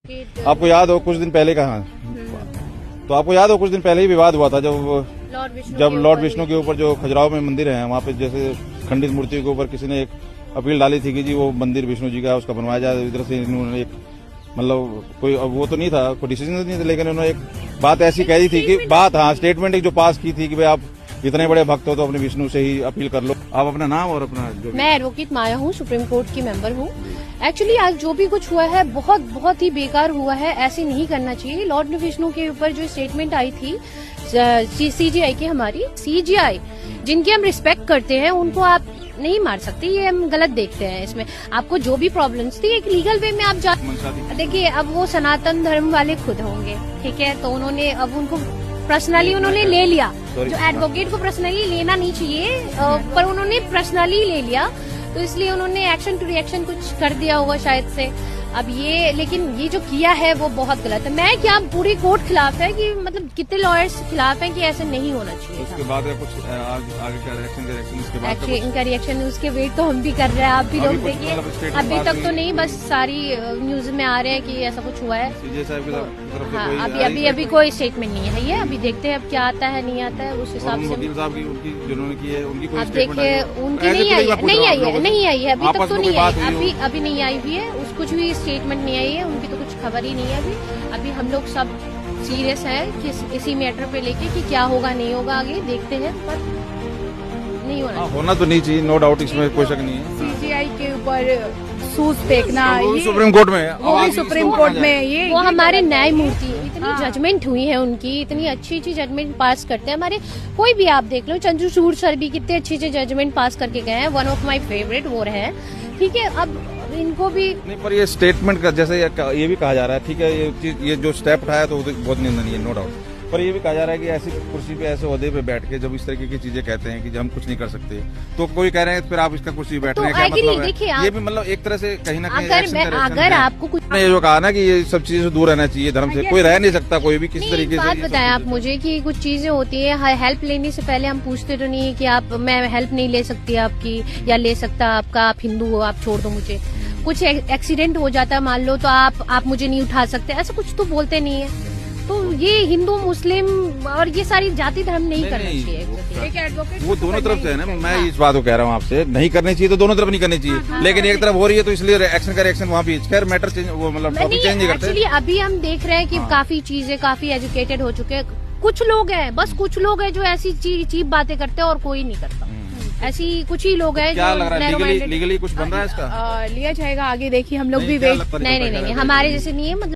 आपको याद हो कुछ दिन पहले कहा, तो आपको याद हो कुछ दिन पहले ही विवाद हुआ था जब लॉर्ड विष्णु के ऊपर जो खजुराहो में मंदिर है वहाँ पे जैसे खंडित मूर्ति के ऊपर किसी ने एक अपील डाली थी कि जी वो मंदिर विष्णु जी का उसका बनवाया जाए। इधर से इन्होंने एक मतलब कोई वो तो नहीं था, कोई डिसीजन नहीं था, लेकिन उन्होंने एक बात ऐसी कह दी थी कि स्टेटमेंट एक जो पास की थी कि भाई आप इतने बड़े भक्त हो तो अपने विष्णु से ही अपील कर लो। आप अपना नाम और अपना जो मैं एडवोकेट माया हूँ, सुप्रीम कोर्ट की मेंबर हूँ। एक्चुअली आज जो भी कुछ हुआ है बहुत ही बेकार हुआ है, ऐसे नहीं करना चाहिए। लॉर्ड विष्णु के ऊपर जो स्टेटमेंट आई थी सीजीआई की, हमारी सीजीआई जिनकी हम रिस्पेक्ट करते हैं, उनको आप नहीं मार सकते, ये हम गलत देखते हैं। इसमें आपको जो भी प्रॉब्लम्स थी एक लीगल वे में आप जा देखिए। अब वो सनातन धर्म वाले खुद होंगे, ठीक है, तो उन्होंने अब उनको पर्सनली उन्होंने ले लिया, जो एडवोकेट को पर्सनली लेना नहीं चाहिए, पर उन्होंने पर्सनली ले लिया, तो इसलिए उन्होंने एक्शन टू रिएक्शन कुछ कर दिया होगा शायद से। अब ये लेकिन ये जो किया है वो बहुत गलत है। मैं क्या पूरी कोर्ट खिलाफ है कि मतलब कितने लॉयर्स खिलाफ हैं कि ऐसे नहीं होना चाहिए। उसके बाद कुछ आगे का रिएक्शन इसके बाद इनका रिएक्शन उसके वेट तो हम भी कर रहे हैं, आप भी लोग देखिए। अभी तक तो नहीं, बस सारी न्यूज में आ रहे हैं कि ऐसा कुछ हुआ है। हाँ, अभी कोई स्टेटमेंट नहीं है, ये अभी देखते हैं अब क्या आता है नहीं आता है, उस हिसाब से। अब देखिए उनकी नहीं आई है अभी तक तो नहीं आई, अभी नहीं आई हुई है, कुछ भी स्टेटमेंट नहीं आई है उनकी, तो कुछ खबर ही नहीं है अभी हम लोग सब सीरियस है कि इसी मैटर पे लेके कि क्या होगा नहीं होगा, आगे देखते हैं, पर नहीं होना तो नहीं चाहिए, नो डाउट, इसमें कोई शक नहीं है। सीजीआई के ऊपर सूस फेंकना सुप्रीम कोर्ट में, सुप्रीम कोर्ट में ये वो हमारे न्यायमूर्ति इतनी जजमेंट हुई है उनकी, इतनी अच्छी जजमेंट पास करते हैं। हमारे कोई भी आप देख लो, चंद्रचूड़ सर भी कितने अच्छे जजमेंट पास करके गए हैं, वन ऑफ माई फेवरेट वो रहे, ठीक है। अब इनको भी नहीं, पर ये स्टेटमेंट का जैसे ये भी कहा जा रहा है, ठीक है, ये जो स्टेप उठाया तो बहुत निंदनीय है, नो डाउट, पर ये भी कहा जा रहा है कि ऐसी कुर्सी पे ऐसे ओहदे पे बैठ के जब इस तरीके की चीजें कहते हैं कि हम कुछ नहीं कर सकते, तो कोई कह रहे हैं फिर आप इसका कुर्सी बैठ रहे हैं, क्या मतलब है? ये भी मतलब एक तरह से कहीं ना कहीं अगर आपको कुछ ये जो कहा ना कि ये सब चीजों से दूर रहना चाहिए, धर्म से कोई रह नहीं सकता कोई भी किसी तरीके से। बात बताएं आप मुझे कि कुछ चीजें होती है, हेल्प लेने से पहले हम पूछते तो नहीं है कि आप मैं हेल्प नहीं ले सकती आपकी या ले सकता आपका, आप हिंदू हो आप छोड़ दो मुझे, कुछ एक्सीडेंट हो जाता है मान लो तो आप मुझे नहीं उठा सकते, ऐसा कुछ तो बोलते नहीं है। तो ये हिंदू मुस्लिम और ये सारी जाति धर्म नहीं करना चाहिए। वो दोनों तरफ से है ना, मैं इस बात को कह रहा हूँ आपसे, नहीं करनी चाहिए तो दोनों तरफ नहीं करनी चाहिए, लेकिन एक तरफ हो रही है तो इसलिए एक्शन का रिएक्शन वहाँ भी, खैर मैटर चेंज, वो मतलब टॉपिक चेंज नहीं करते। एक्चुअली अभी हम देख रहे हैं कि काफी चीजें काफी एजुकेटेड हो चुके हैं, कुछ लोग हैं, बस कुछ लोग हैं जो ऐसी चीप बातें करते हैं और कोई नहीं करता, ऐसी कुछ ही लोग हैं। क्या लग रहा है लीगली कुछ बन रहा है इसका? लिया जाएगा आगे, देखिए हम लोग भी वेट नहीं हमारे जैसे नहीं है, मतलब